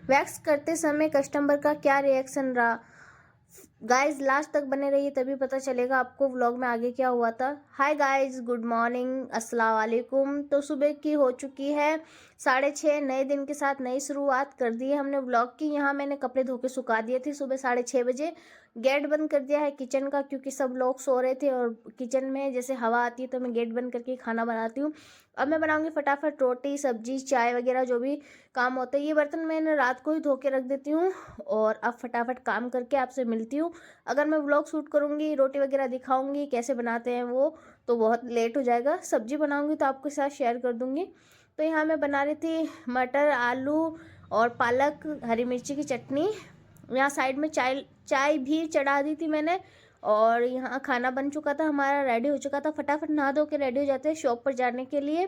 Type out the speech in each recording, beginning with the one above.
Wax करते समय customer का क्या रिएक्शन रहा। गाइज लास्ट तक बने रहिए तभी पता चलेगा आपको व्लॉग में आगे क्या हुआ था। हाय गाइज, गुड मॉर्निंग, अस्सलाम वालेकुम। तो सुबह की हो चुकी है 6:30। नए दिन के साथ नई शुरुआत कर दी है हमने व्लॉग की। यहाँ मैंने कपड़े धो के सुखा दिए थे सुबह 6:30 बजे। गेट बंद कर दिया है किचन का क्योंकि सब लोग सो रहे थे और किचन में जैसे हवा आती है तो मैं गेट बंद करके खाना बनाती हूँ। अब मैं बनाऊंगी फटाफट रोटी सब्जी चाय वगैरह जो भी काम होता है। ये बर्तन मैंने रात को ही धो के रख देती हूँ और अब फटाफट काम करके आपसे मिलती हूँ। अगर मैं व्लॉग शूट करूँगी रोटी वगैरह दिखाऊंगी कैसे बनाते हैं वो तो बहुत लेट हो जाएगा। सब्जी बनाऊंगी तो आपके साथ शेयर कर दूंगी। तो यहाँ मैं बना रही थी मटर आलू और पालक हरी मिर्ची की चटनी। यहाँ साइड में चाय भी चढ़ा दी थी मैंने और यहाँ खाना बन चुका था हमारा, रेडी हो चुका था। फटाफट नहा धो के रेडी हो जाते हैं शॉप पर जाने के लिए।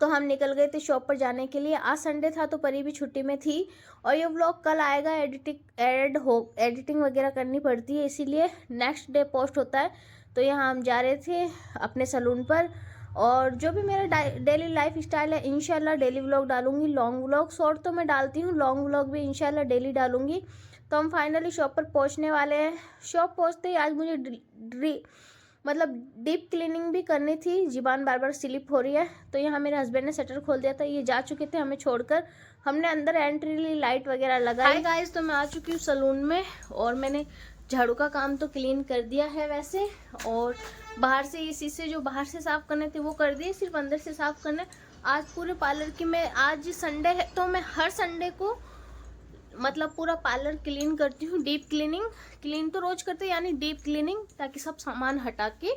तो हम निकल गए थे शॉप पर जाने के लिए। आज संडे था तो परी भी छुट्टी में थी और ये व्लॉग कल आएगा। एडिटिंग वगैरह करनी पड़ती है इसीलिए नेक्स्ट डे पोस्ट होता है। तो यहाँ हम जा रहे थे अपने सलून पर और जो भी मेरा डेली लाइफ स्टाइल है इंशाल्लाह डेली व्लॉग डालूंगी। लॉन्ग व्लॉग शॉर्ट तो मैं डालती हूँ, लॉन्ग व्लॉग भी इंशाल्लाह डेली डालूंगी। तो हम फाइनली शॉप पर पहुँचने वाले हैं। शॉप पहुँचते ही आज मुझे मतलब डीप क्लीनिंग भी करनी थी। जीबान बार बार स्लिप हो रही है। तो यहाँ मेरे हस्बैंड ने शटर खोल दिया था, ये जा चुके थे हमें छोड़कर। हमने अंदर एंट्री ली, लाइट वगैरह लगाई। हाय गाइस, तो मैं आ चुकी हूँ सलून में और मैंने झाड़ू का काम तो क्लीन कर दिया है वैसे। और बाहर से ये शीशे जो बाहर से साफ करने थे वो कर दिए, सिर्फ अंदर से साफ करने। आज पूरे पार्लर की मैं, आज संडे है तो मैं हर संडे को मतलब पूरा पार्लर क्लीन करती हूँ। डीप क्लीनिंग, क्लीन तो रोज करते हैं यानी डीप क्लीनिंग, ताकि सब सामान हटा के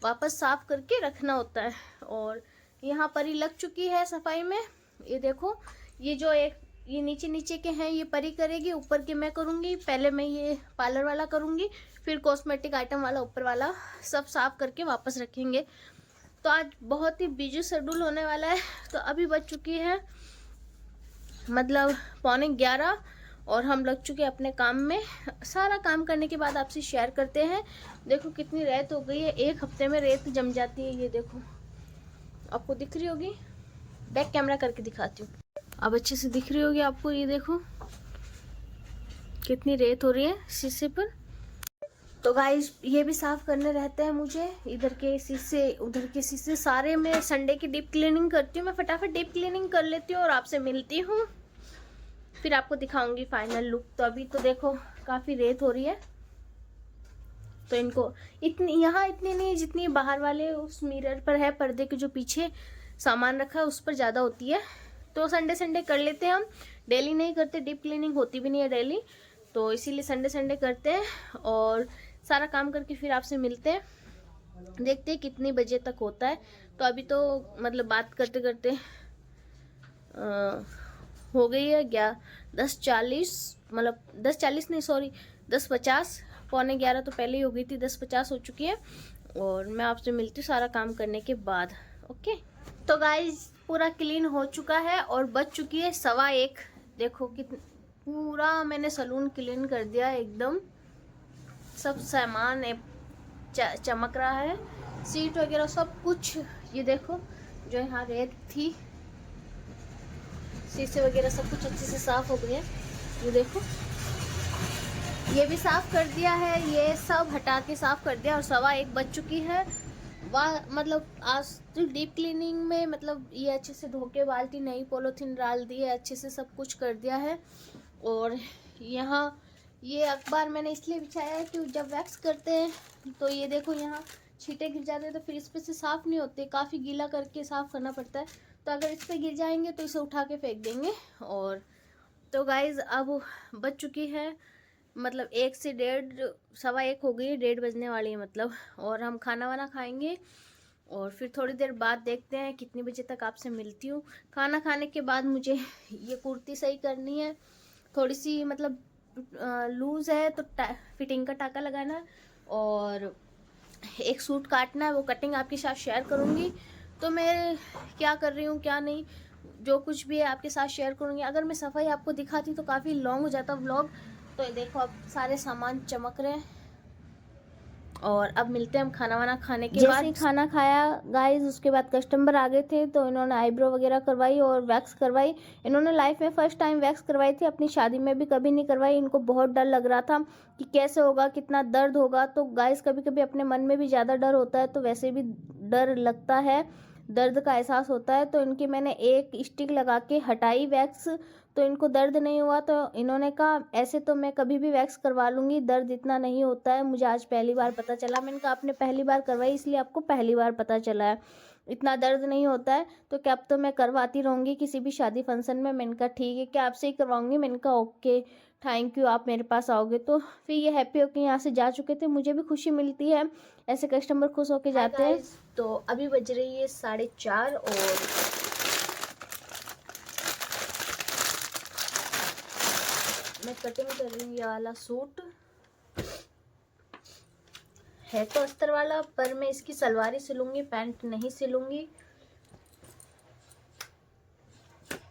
वापस साफ करके रखना होता है। और यहाँ परी लग चुकी है सफाई में। ये देखो, ये जो ये नीचे नीचे के हैं ये परी करेगी, ऊपर के मैं करूँगी। पहले मैं ये पार्लर वाला करूँगी, फिर कॉस्मेटिक आइटम वाला ऊपर वाला सब साफ करके वापस रखेंगे। तो आज बहुत ही बिजी शेड्यूल होने वाला है। तो अभी बज चुकी है मतलब 11:15 और हम लग चुके हैं अपने काम में। सारा काम करने के बाद आपसे शेयर करते हैं। देखो कितनी रेत हो गई है, एक हफ्ते में रेत जम जाती है। ये देखो, आपको दिख रही होगी, बैक कैमरा करके दिखाती हूँ, अब अच्छे से दिख रही होगी आपको। ये देखो कितनी रेत हो रही है शीशे पर। तो गाइस ये भी साफ करने रहते हैं मुझे, इधर के शीशे उधर के शीशे सारे। मैं संडे की डीप क्लीनिंग करती हूँ। मैं फटाफट डीप क्लीनिंग कर लेती हूँ और आपसे मिलती हूँ, फिर आपको दिखाऊंगी फाइनल लुक। तो अभी तो देखो काफी रेत हो रही है, तो इनको इतनी यहाँ इतनी नहीं जितनी बाहर वाले उस मिरर पर है, पर्दे के जो पीछे सामान रखा है उस पर ज्यादा होती है। तो संडे संडे कर लेते हैं हम, डेली नहीं करते, डीप क्लीनिंग होती भी नहीं है डेली, तो इसीलिए संडे संडे करते हैं। और सारा काम करके फिर आपसे मिलते हैं, देखते हैं कितनी बजे तक होता है। तो अभी तो मतलब बात करते करते हो गई है 10:40, मतलब 10:40 नहीं सॉरी 10:50, 10:45 तो पहले ही हो गई थी, 10:50 हो चुकी है। और मैं आपसे मिलती हूँ सारा काम करने के बाद। ओके, तो गाइज पूरा क्लीन हो चुका है और बज चुकी है 1:15। देखो कितना पूरा मैंने सलून क्लीन कर दिया एकदम, सब सामान चमक रहा है, सीट वगैरह सब कुछ। ये देखो जो यहाँ रेत थी, शीशे वगैरह सब कुछ अच्छे से साफ हो गए हैं। ये देखो ये भी साफ कर दिया है, ये सब हटा के साफ कर दिया। और 1:15 बज चुकी है। वाह, मतलब आज तो डीप क्लीनिंग में मतलब ये अच्छे से धो के बाल्टी नई पॉलीथीन डाल दी है, अच्छे से सब कुछ कर दिया है। और यहाँ ये अखबार मैंने इसलिए बिछाया है कि जब वैक्स करते हैं तो ये देखो यहाँ छींटे गिर जाते हैं तो फिर इस पे से साफ नहीं होते, काफ़ी गीला करके साफ करना पड़ता है। तो अगर इस पे गिर जाएंगे तो इसे उठा के फेंक देंगे। और तो गाइज अब बज चुकी है मतलब 1 से 1:30, 1:15 हो गई, 1:30 बजने वाली है मतलब। और हम खाना वाना खाएंगे और फिर थोड़ी देर बाद देखते हैं कितने बजे तक आपसे मिलती हूँ। खाना खाने के बाद मुझे ये कुर्ती सही करनी है, थोड़ी सी मतलब लूज़ है तो फिटिंग का टाका लगाना है और एक सूट काटना है, वो कटिंग आपके साथ शेयर करूँगी। तो मैं क्या कर रही हूँ क्या नहीं, जो कुछ भी है आपके साथ शेयर करूँगी। अगर मैं सफाई आपको दिखाती तो काफ़ी लॉन्ग हो जाता व्लॉग। तो ये देखो अब सारे सामान चमक रहे हैं, और अब मिलते हैं हम खाना वाना खाने के बाद। जैसे ही खाना खाया गाइस, उसके बाद कस्टमर आ गए थे तो इन्होंने आईब्रो वगैरह करवाई और वैक्स करवाई। इन्होंने लाइफ में फर्स्ट टाइम वैक्स करवाई थी, अपनी शादी में भी कभी नहीं करवाई। इनको बहुत डर लग रहा था कि कैसे होगा, कितना दर्द होगा। तो गाइस कभी कभी अपने मन में भी ज़्यादा डर होता है, तो वैसे भी डर लगता है, दर्द का एहसास होता है। तो इनकी मैंने एक स्टिक लगा के हटाई वैक्स, तो इनको दर्द नहीं हुआ। तो इन्होंने कहा ऐसे तो मैं कभी भी वैक्स करवा लूँगी, दर्द इतना नहीं होता है, मुझे आज पहली बार पता चला। मैंने कहा आपने पहली बार करवाई इसलिए आपको पहली बार पता चला है, इतना दर्द नहीं होता है। तो क्या अब तो मैं करवाती रहूँगी किसी भी शादी फंक्शन में। मैंने कहा ठीक है, क्या आपसे ही करवाऊँगी। मैंने कहा ओके थैंक यू, आप मेरे पास आओगे। तो फिर ये हैप्पी होके यहाँ से जा चुके थे। मुझे भी खुशी मिलती है, ऐसे कस्टमर खुश होके जाते हैं। तो अभी बज रही है 4:30 और मैं कटिंग कर रही हूँ। ये वाला सूट है तो अस्तर वाला, पर मैं इसकी सलवार ही सिलूंगी, पैंट नहीं सिलूंगी।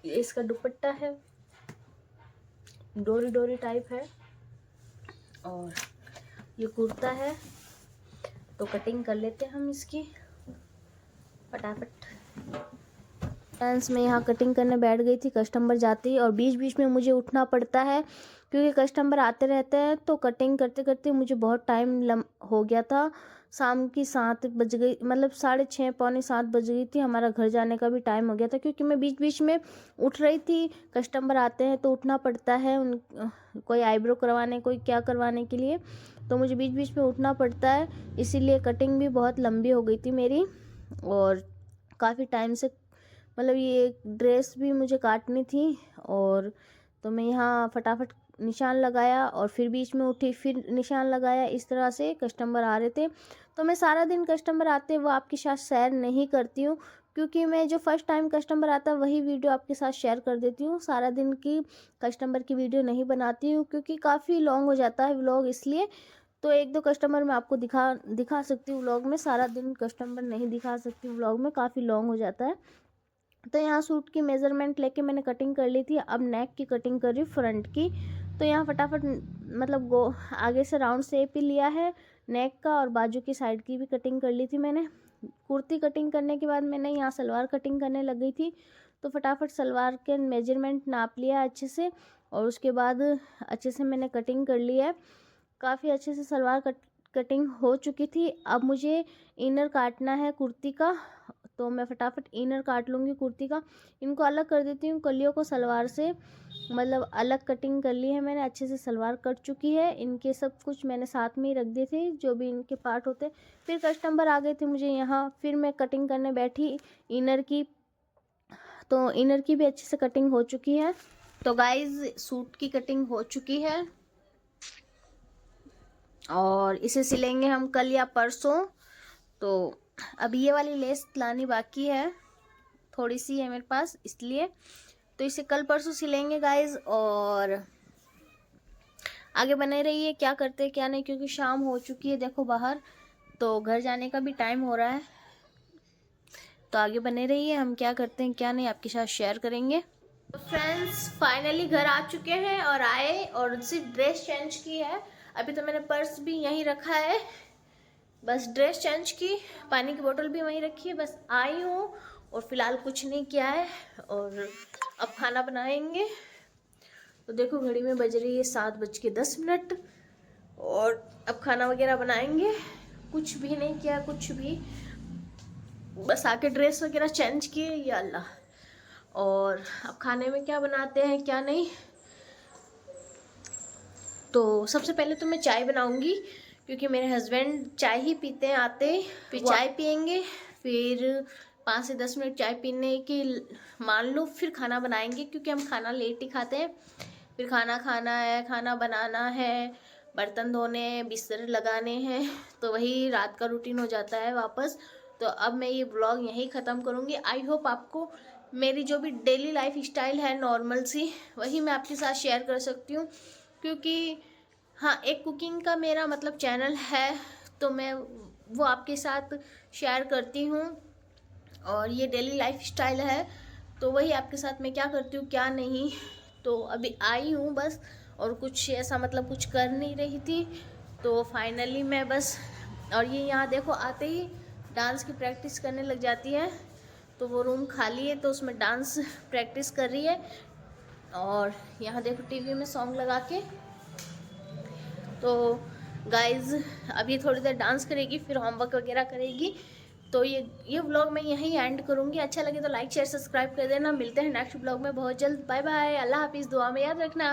ये इसका दुपट्टा है, डोरी डोरी टाइप है, और ये कुर्ता है। तो कटिंग कर लेते हैं हम इसकी फटाफट। फ्रेंड्स मैं यहाँ कटिंग करने बैठ गई थी, कस्टमर जाते ही, और बीच बीच में मुझे उठना पड़ता है क्योंकि कस्टमर आते रहते हैं। तो कटिंग करते करते मुझे बहुत टाइम हो गया था। शाम की 7 बज गई, मतलब 6:30 पौने 7 बज गई थी। हमारा घर जाने का भी टाइम हो गया था क्योंकि मैं बीच बीच में उठ रही थी। कस्टमर आते हैं तो उठना पड़ता है, कोई आईब्रो करवाने, कोई क्या करवाने के लिए, तो मुझे बीच बीच में उठना पड़ता है। इसीलिए कटिंग भी बहुत लंबी हो गई थी मेरी, और काफ़ी टाइम से, मतलब ये ड्रेस भी मुझे काटनी थी। और तो मैं यहाँ फटाफट निशान लगाया और फिर बीच में उठी, फिर निशान लगाया। इस तरह से कस्टमर आ रहे थे। तो मैं सारा दिन कस्टमर आते वो आपके साथ शेयर नहीं करती हूँ, क्योंकि मैं जो फर्स्ट टाइम कस्टमर आता है वही वीडियो आपके साथ शेयर कर देती हूँ। सारा दिन की कस्टमर की वीडियो नहीं बनाती हूँ क्योंकि काफ़ी लॉन्ग हो जाता है व्लॉग, इसलिए। तो एक दो कस्टमर मैं आपको दिखा सकती हूँ व्लॉग में, सारा दिन कस्टमर नहीं दिखा सकती व्लॉग में, काफ़ी लॉन्ग हो जाता है। तो यहाँ सूट की मेज़रमेंट लेके मैंने कटिंग कर ली थी। अब नेक की कटिंग कर रही हूँ, फ्रंट की। तो यहाँ फटाफट मतलब आगे से राउंड शेप ही लिया है नेक का, और बाजू की साइड की भी कटिंग कर ली थी मैंने। कुर्ती कटिंग करने के बाद मैंने यहाँ सलवार कटिंग करने लग गई थी। तो फटाफट सलवार के मेजरमेंट नाप लिया अच्छे से, और उसके बाद अच्छे से मैंने कटिंग कर ली है। काफ़ी अच्छे से सलवार कटिंग हो चुकी थी। अब मुझे इनर काटना है कुर्ती का, तो मैं फटाफट इनर काट लूँगी कुर्ती का। इनको अलग कर देती हूँ कलियों को सलवार से, मतलब अलग कटिंग कर ली है मैंने, अच्छे से सलवार कट चुकी है। इनके सब कुछ मैंने साथ में ही रख दिए थे जो भी इनके पार्ट होते। फिर कस्टमर आ गए थे मुझे यहाँ, फिर मैं कटिंग करने बैठी इनर की। तो इनर की भी अच्छे से कटिंग हो चुकी है। तो गाइज सूट की कटिंग हो चुकी है और इसे सिलेंगे हम कल या परसों। तो अब ये वाली लेस लानी बाकी है, थोड़ी सी है मेरे पास, इसलिए। तो इसे कल परसों सिलेंगे गाइज, और आगे बने रहिए क्या करते क्या नहीं, क्योंकि शाम हो चुकी है देखो बाहर, तो घर जाने का भी टाइम हो रहा है। तो आगे बने रहिए, हम क्या करते हैं क्या नहीं आपके साथ शेयर करेंगे। तो फ्रेंड्स फाइनली घर आ चुके हैं, और आए और सिर्फ ड्रेस चेंज की है। अभी तो मैंने पर्स भी यहीं रखा है, बस ड्रेस चेंज की, पानी की बोतल भी वहीं रखी है, बस आई हूँ और फिलहाल कुछ नहीं किया है। और अब खाना बनाएंगे। तो देखो घड़ी में बज रही है 7:10, और अब खाना वगैरह बनाएंगे। कुछ भी नहीं किया, कुछ भी, बस आके ड्रेस वगैरह चेंज किए, या अल्लाह। और अब खाने में क्या बनाते हैं क्या नहीं। तो सबसे पहले तो मैं चाय बनाऊंगी, क्योंकि मेरे हस्बैंड चाय ही पीते हैं आते, फिर चाय पियेंगे, फिर 5 से 10 मिनट चाय पीने की मान लो, फिर खाना बनाएंगे, क्योंकि हम खाना लेट ही खाते हैं। फिर खाना खाना है, खाना बनाना है, बर्तन धोने हैं, बिस्तर लगाने हैं, तो वही रात का रूटीन हो जाता है वापस। तो अब मैं ये ब्लॉग यहीं ख़त्म करूँगी। आई होप आपको मेरी जो भी डेली लाइफ स्टाइल है नॉर्मल सी, वही मैं आपके साथ शेयर कर सकती हूँ, क्योंकि हाँ एक कुकिंग का मेरा मतलब चैनल है, तो मैं वो आपके साथ शेयर करती हूँ। और ये डेली लाइफ स्टाइल है, तो वही आपके साथ मैं क्या करती हूँ क्या नहीं। तो अभी आई हूँ बस, और कुछ ऐसा मतलब कुछ कर नहीं रही थी। तो फाइनली मैं बस और ये यहाँ देखो आते ही डांस की प्रैक्टिस करने लग जाती है। तो वो रूम खाली है तो उसमें डांस प्रैक्टिस कर रही है। और यहाँ देखो टीवी में सॉन्ग लगा के। तो गाइज अभी थोड़ी देर डांस करेगी, फिर होमवर्क वगैरह करेगी। तो ये व्लॉग मैं यहीं एंड करूँगी। अच्छा लगे तो लाइक शेयर सब्सक्राइब कर देना। मिलते हैं नेक्स्ट व्लॉग में बहुत जल्द। बाय बाय, अल्लाह हाफिज़, दुआ में याद रखना।